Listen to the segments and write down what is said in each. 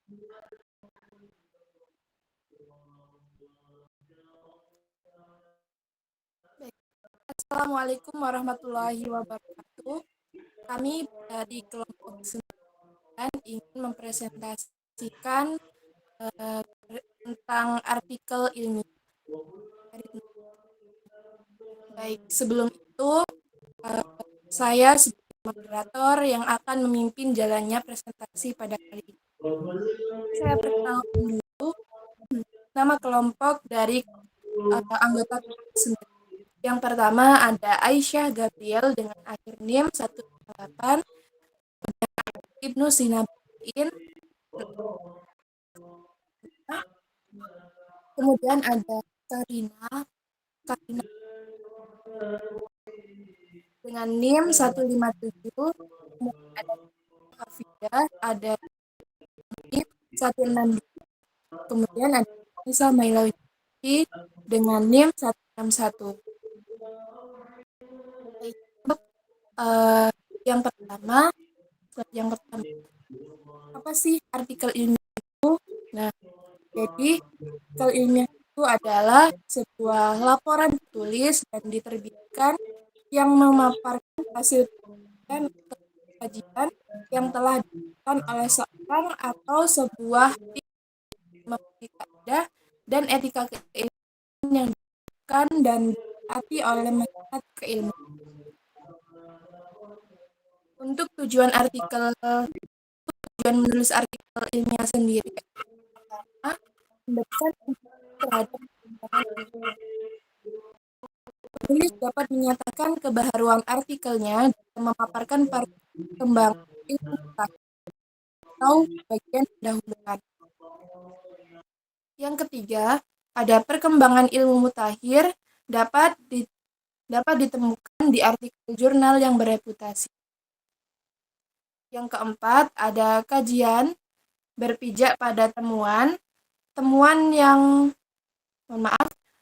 Baik. Assalamualaikum warahmatullahi wabarakatuh. Kami dari kelompok 9 ingin mempresentasikan eh, tentang artikel ilmiah. Baik, sebelum itu eh, saya sebagai moderator yang akan memimpin jalannya presentasi pada kali ini. Saya perkenalkan dulu nama kelompok dari anggota kelompok 9. Yang pertama ada Aisyah Gabriel dengan akhir NIM 158, Ibnu Sinabain, kemudian ada Karina, Karina dengan NIM 157, kemudian ada Hafidah, ada NIM 162, kemudian ada Nisa Mailawi dengan NIM 161. Untuk eh, yang pertama, apa sih artikel ilmiah itu? Nah, jadi artikel ilmiah itu adalah sebuah laporan tulis dan diterbitkan yang memaparkan hasil penelitian atau kajian yang telah dilakukan oleh seorang atau sebuah tim memiliki kaidah dan etika keilmuan yang dilakukan dan ditaati oleh masyarakat keilmuan. Untuk tujuan menulis artikel ilmiah sendiri, pertama, memberikan informasi terhadap perkembangan ilmu. Penulis dapat menyatakan kebaharuan artikelnya dan memaparkan perkembangan ilmu atau bagian pendahuluan. Yang ketiga, ada perkembangan ilmu mutakhir dapat ditemukan di artikel jurnal yang bereputasi. Yang keempat, ada kajian berpijak pada temuan yang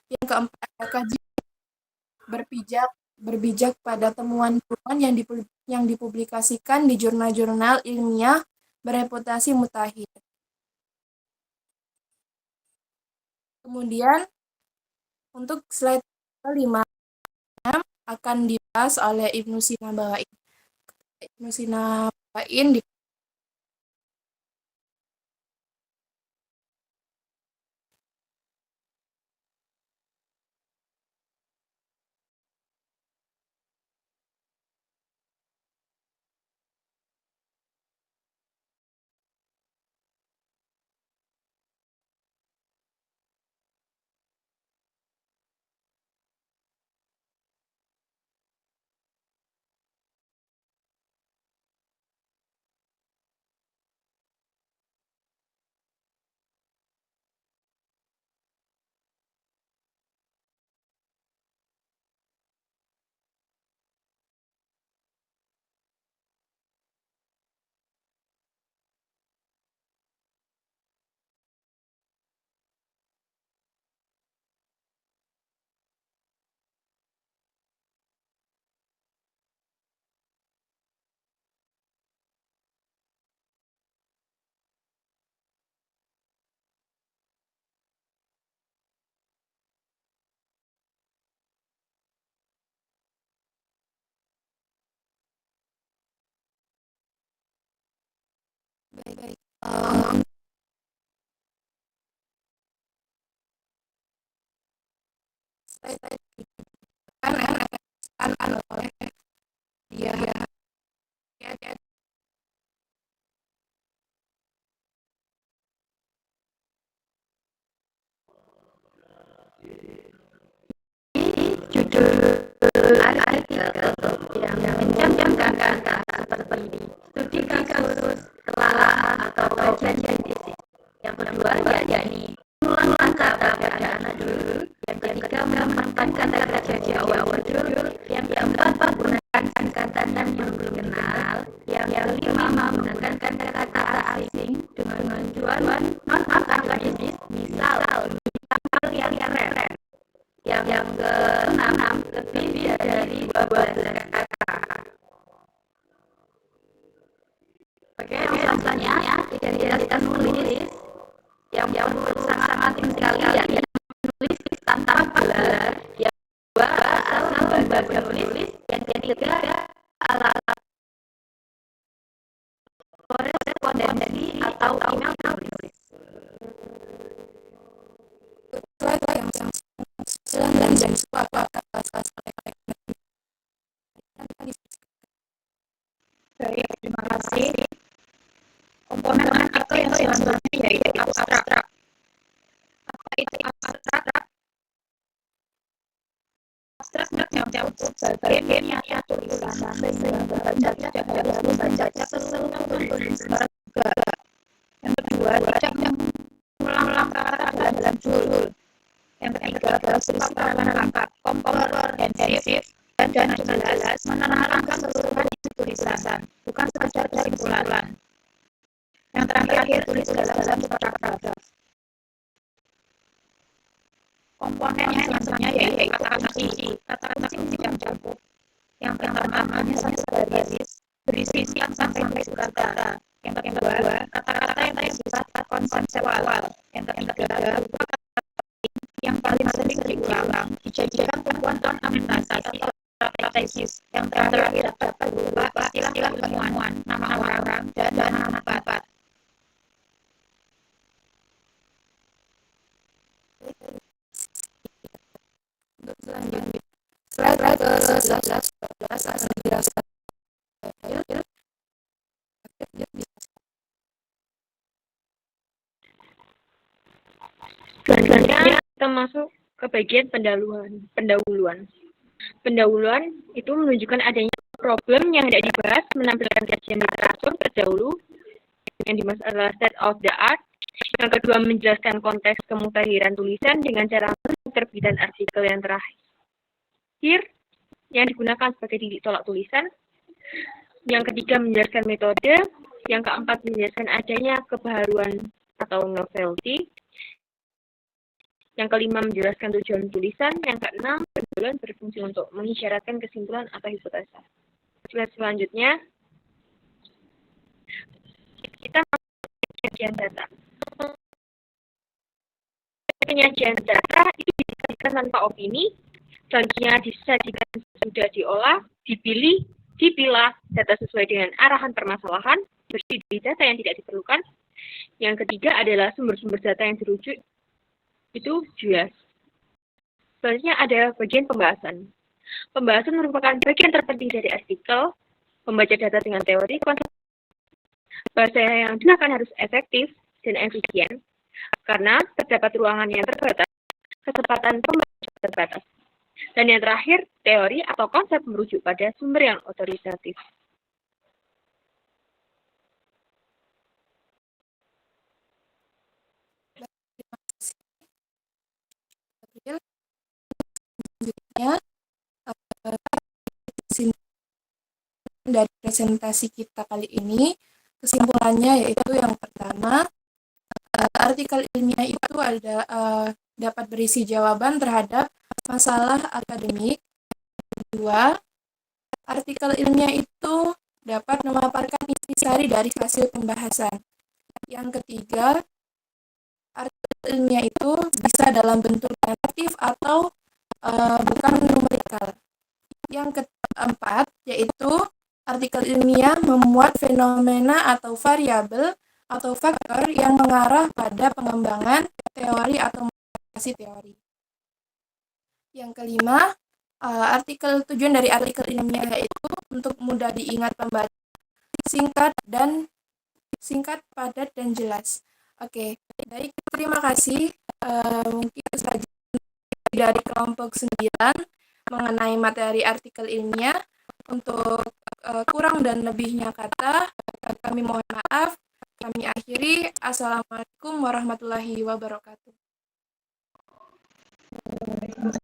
yang keempat ada kajian berbijak pada temuan-temuan yang dipublikasikan di jurnal-jurnal ilmiah bereputasi mutakhir. Kemudian untuk slide kelima akan dibahas oleh Ibnu Sinabain. Baik. Saya akan oleh dia judul artikel yang mencantumkan kata seperti studi kasus, kelalahan atau kajian saintifik. Yang kedua yakni ulang kata pada anak dulu. Yang ketiga menempatkan kata di awal judul. Yang keempat menggunakan singkatan yang belum dikenal. Yang kelima menggunakan kata-kata asing dengan tujuan non akademis, misal yang keren. Yang keenam lebih dari 12 kata. Oke, selanjutnya identitas penulis. yang sangat penting sekali ya, yang menulis tanpa gelar, yang kedua asal membaca menulis, yang ketiga alat korespondensi atau email menulis. Baik, terima kasih. Komponen artikel yang selanjutnya yaitu abstrak. Apa itu abstrak? Abstrak mencakup sebagai niatan tulisan sehingga pembaca tidak harus membacanya seluruh tulisan juga. Yang kedua, tidak mengulang kata dalam judul. Yang ketiga, bersifat lengkap, komprehensif, dan jelas menerangkan keseluruhan isi tulisan, bukan sekedar kesimpulan. Yang terakhir, tulis dalam paragraf. Komponen yang selanjutnya yaitu kata-kata kunci. Kata-kata kunci yang mencakup yang pertama hanya satu baris berisi 4 sampai 10 kata. Yang kedua, kata-kata yang bersifat konseptual. Yang ketiga, yang paling sering diulang dijadikan tumpuan ornamentasi atau strategis. Yang terakhir dapat berupa istilah ilmuwan, nama orang, dan nama tempat. Selanjutnya, slide ke-11 akan dijelaskan. Selanjutnya kita masuk ke bagian pendahuluan. Pendahuluan itu menunjukkan adanya problem yang hendak dibahas, menampilkan kajian literatur terdahulu yang dimaksud adalah state of the art. Yang kedua, menjelaskan konteks kemutahiran tulisan dengan cara penerbitan artikel yang terakhir yang digunakan sebagai titik tolak tulisan. Yang ketiga, menjelaskan metode. Yang keempat, menjelaskan adanya kebaharuan atau novelty. Yang kelima, menjelaskan tujuan tulisan. Yang keenam, pendahuluan berfungsi untuk mengisyaratkan kesimpulan atau hipotesa. Slide selanjutnya, kita penyajian data. Penyajian data itu disajikan tanpa opini, selanjutnya disajikan sudah diolah, dipilih, dipilah data sesuai dengan arahan permasalahan, bersih dari data yang tidak diperlukan. Yang ketiga adalah sumber-sumber data yang dirujuk itu jelas. Selanjutnya ada bagian pembahasan. Pembahasan merupakan bagian terpenting dari artikel, membaca data dengan teori, konsep. Bahasa yang digunakan harus efektif dan efisien, karena terdapat ruangan yang terbatas, kecepatan pembaca terbatas. Dan yang terakhir, teori atau konsep merujuk pada sumber yang otoritatif. Selanjutnya, dari presentasi kita kali ini, kesimpulannya yaitu yang pertama, artikel ilmiah itu dapat berisi jawaban terhadap masalah akademik. Kedua, artikel ilmiah itu dapat memaparkan intisari dari hasil pembahasan. Yang ketiga, artikel ilmiah itu bisa dalam bentuk narratif atau bukan numerikal. Yang keempat, yaitu artikel ilmiah memuat fenomena atau variabel atau faktor yang mengarah pada pengembangan teori atau modifikasi teori. Yang kelima, tujuan dari artikel ilmiah yaitu untuk mudah diingat pembaca, singkat, padat, dan jelas. Oke, baik, terima kasih. Mungkin itu saja dari kelompok 9 mengenai materi artikel ilmiah. Untuk kurang dan lebihnya kata, kami mohon maaf. Kami akhiri. Assalamualaikum warahmatullahi wabarakatuh.